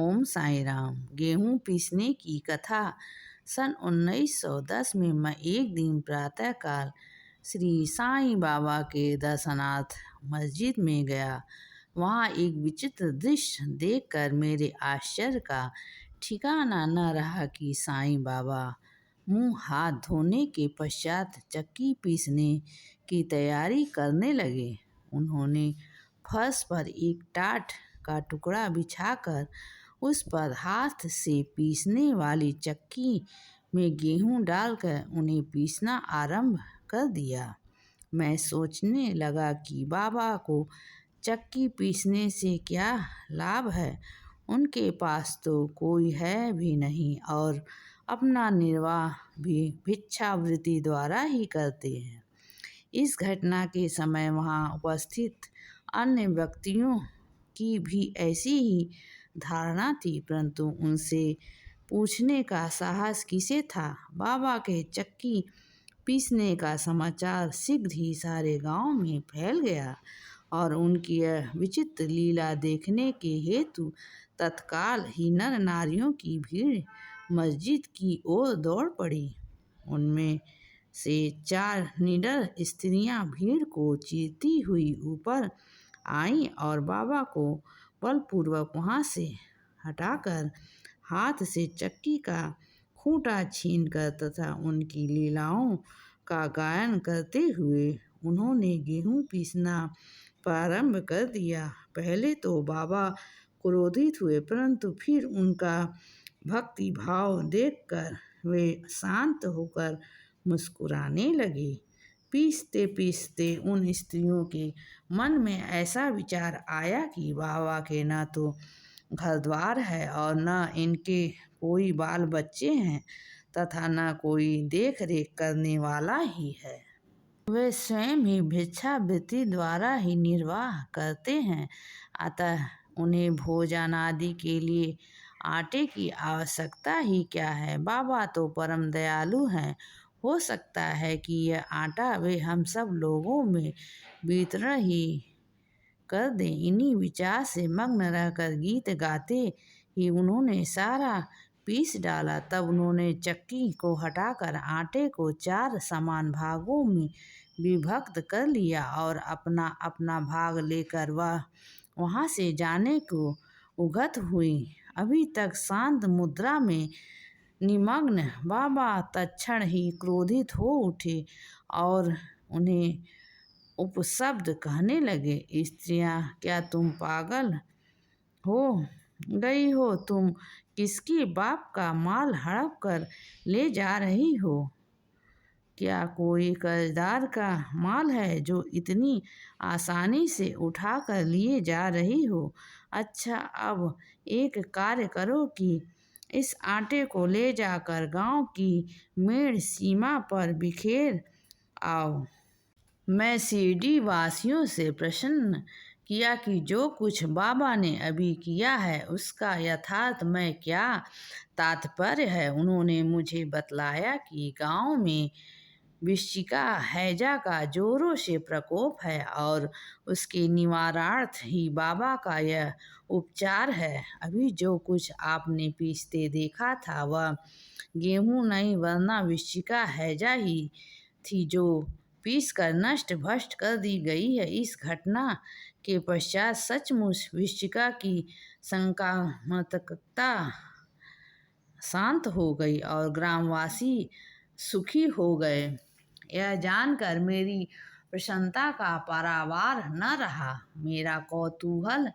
ओम साईं राम। गेहूं पीसने की कथा। सन 1910 में मैं एक दिन प्रातःकाल श्री साईं बाबा के दर्शनार्थ मस्जिद में गया। वहाँ एक विचित्र दृश्य देखकर मेरे आश्चर्य का ठिकाना न रहा कि साईं बाबा मुंह हाथ धोने के पश्चात चक्की पीसने की तैयारी करने लगे। उन्होंने फर्श पर एक टाट का टुकड़ा बिछाकर उस पर हाथ से पीसने वाली चक्की में गेहूं डालकर उन्हें पीसना आरंभ कर दिया। मैं सोचने लगा कि बाबा को चक्की पीसने से क्या लाभ है। उनके पास तो कोई है भी नहीं और अपना निर्वाह भी भिक्षावृत्ति द्वारा ही करते हैं। इस घटना के समय वहाँ उपस्थित अन्य व्यक्तियों की भी ऐसी ही धारणा थी, परंतु उनसे पूछने का साहस किसे था। बाबा के चक्की पीसने का समाचार शीघ्र ही सारे गांव में फैल गया और उनकी यह विचित्र लीला देखने के हेतु तत्काल ही नर नारियों की भीड़ मस्जिद की ओर दौड़ पड़ी। उनमें से 4 निडर स्त्रियां भीड़ को चीरती हुई ऊपर आईं और बाबा को बलपूर्वक वहां से हटाकर हाथ से चक्की का खूंटा छीनकर तथा उनकी लीलाओं का गायन करते हुए उन्होंने गेहूं पीसना प्रारंभ कर दिया। पहले तो बाबा क्रोधित हुए, परंतु फिर उनका भक्ति भाव देखकर वे शांत होकर मुस्कुराने लगे। पीसते पीसते उन स्त्रियों के मन में ऐसा विचार आया कि बाबा के न तो घर द्वार है और न इनके कोई बाल बच्चे हैं तथा न कोई देख रेख करने वाला ही है। वे स्वयं ही भिक्षावृत्ति द्वारा ही निर्वाह करते हैं, अतः उन्हें भोजन आदि के लिए आटे की आवश्यकता ही क्या है। बाबा तो परम दयालु हैं, हो सकता है कि यह आटा वे हम सब लोगों में वितरण ही कर दें। इन्हीं विचार से मग्न रहकर गीत गाते ही उन्होंने सारा पीस डाला। तब उन्होंने चक्की को हटाकर आटे को 4 समान भागों में विभक्त कर लिया और अपना अपना भाग लेकर वह वहाँ से जाने को उद्यत हुई। अभी तक शांत मुद्रा में निमग्न बाबा तत्क्षण ही क्रोधित हो उठे और उन्हें उपशब्द कहने लगे, स्त्रियां, क्या तुम पागल हो गई हो? तुम किसके बाप का माल हड़प कर ले जा रही हो? क्या कोई कर्जदार का माल है जो इतनी आसानी से उठा कर लिए जा रही हो? अच्छा, अब एक कार्य करो कि इस आटे को ले जाकर गांव की मेड़ सीमा पर बिखेर आओ। मैं शिरडी वासियों से प्रश्न किया कि जो कुछ बाबा ने अभी किया है उसका यथार्थ में क्या तात्पर्य है। उन्होंने मुझे बतलाया कि गांव में वृश्चिका हैजा का जोरों से प्रकोप है और उसके निवारणार्थ ही बाबा का यह उपचार है। अभी जो कुछ आपने पीसते देखा था वह गेहूं नहीं वरना वृश्चिका हैजा ही थी जो पीस कर नष्ट भ्रष्ट कर दी गई है। इस घटना के पश्चात सचमुच वृश्चिका की संक्रामकता शांत हो गई और ग्रामवासी सुखी हो गए। यह जानकर मेरी प्रसन्नता का पारावार न रहा। मेरा कौतूहल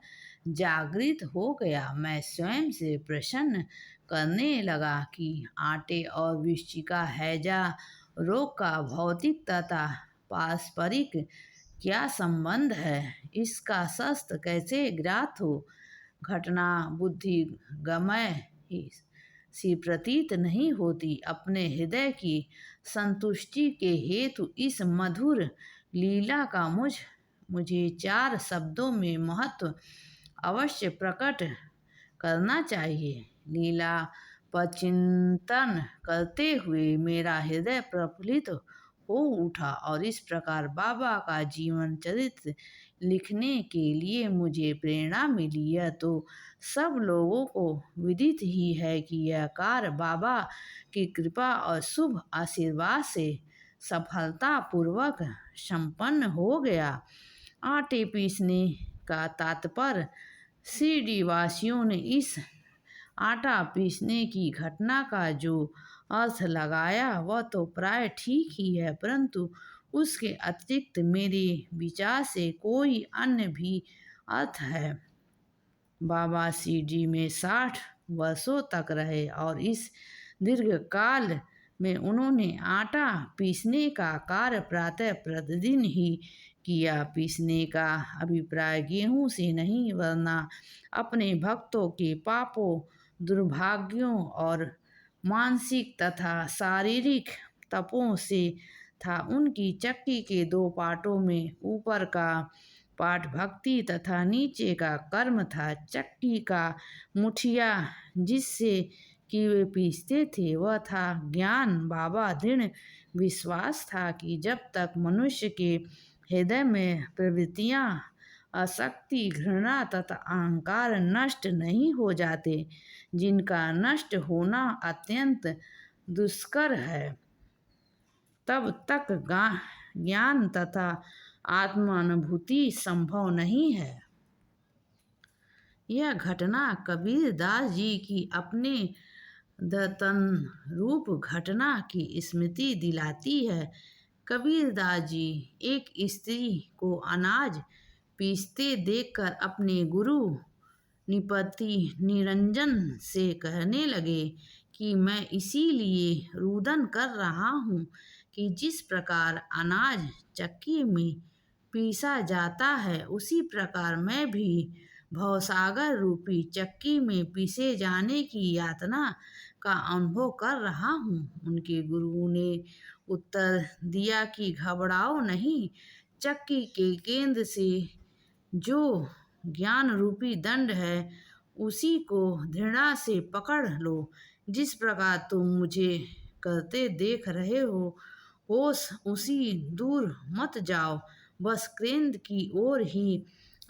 जागृत हो गया। मैं स्वयं से प्रश्न करने लगा कि आटे और वृश्चिका हैजा रोग का भौतिक तथा पारस्परिक क्या संबंध है, इसका शास्त्र कैसे ज्ञात हो। घटना बुद्धिगम्य ही सी प्रतीत नहीं होती। अपने हृदय की संतुष्टि के हेतु इस मधुर लीला का मुझे 4 शब्दों में महत्व अवश्य प्रकट करना चाहिए। लीला पर चिंतन करते हुए मेरा हृदय प्रफुल्लित हो उठा और इस प्रकार बाबा का जीवन चरित्र लिखने के लिए मुझे प्रेरणा मिली। यह तो सब लोगों को विदित ही है कि यह कार्य बाबा की कृपा और शुभ आशीर्वाद से सफलतापूर्वक संपन्न हो गया। आटे पीसने का तात्पर्य शिरडी वासियों ने इस आटा पीसने की घटना का जो अर्थ लगाया वह तो प्राय ठीक ही है, परंतु उसके अतिरिक्त मेरे विचार से कोई अन्य भी अर्थ है। बाबा शिरडी में 60 वर्षों तक रहे और इस दीर्घ काल में उन्होंने आटा पीसने का कार्य प्रातः प्रतिदिन ही किया। पीसने का अभिप्राय गेहूं से नहीं वरना अपने भक्तों के पापों, दुर्भाग्यों और मानसिक तथा शारीरिक तपों से था। उनकी चक्की के 2 पार्टों में ऊपर का पाठ भक्ति तथा नीचे का कर्म था। चक्की का मुठिया जिससे कि वे पीसते थे वह था ज्ञान। बाबा दृढ़ विश्वास था कि जब तक मनुष्य के हृदय में प्रवृत्तियां, आसक्ति, घृणा तथा अहंकार नष्ट नहीं हो जाते, जिनका नष्ट होना अत्यंत दुष्कर है, तब तक ज्ञान तथा आत्मानुभूति संभव नहीं है। यह घटना कबीर दास जी की अपने दतन रूप घटना की स्मृति दिलाती है। कबीर दास जी एक स्त्री को अनाज पीसते देखकर अपने गुरु निपति निरंजन से कहने लगे कि मैं इसीलिए रुदन कर रहा हूँ कि जिस प्रकार अनाज चक्की में पीसा जाता है उसी प्रकार मैं भी भवसागर रूपी चक्की में पीसे जाने की यातना का अनुभव कर रहा हूँ। उनके गुरु ने उत्तर दिया कि घबराओ नहीं, चक्की के केंद्र से जो ज्ञान रूपी दंड है उसी को दृढ़ता से पकड़ लो। जिस प्रकार तुम मुझे करते देख रहे हो, होश उसी दूर मत जाओ, बस केंद्र की ओर ही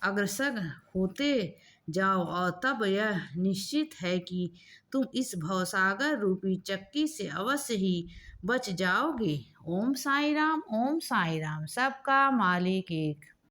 अग्रसर होते जाओ और तब यह निश्चित है कि तुम इस भवसागर रूपी चक्की से अवश्य ही बच जाओगे। ओम साई राम, ओम साई राम। सबका मालिक एक।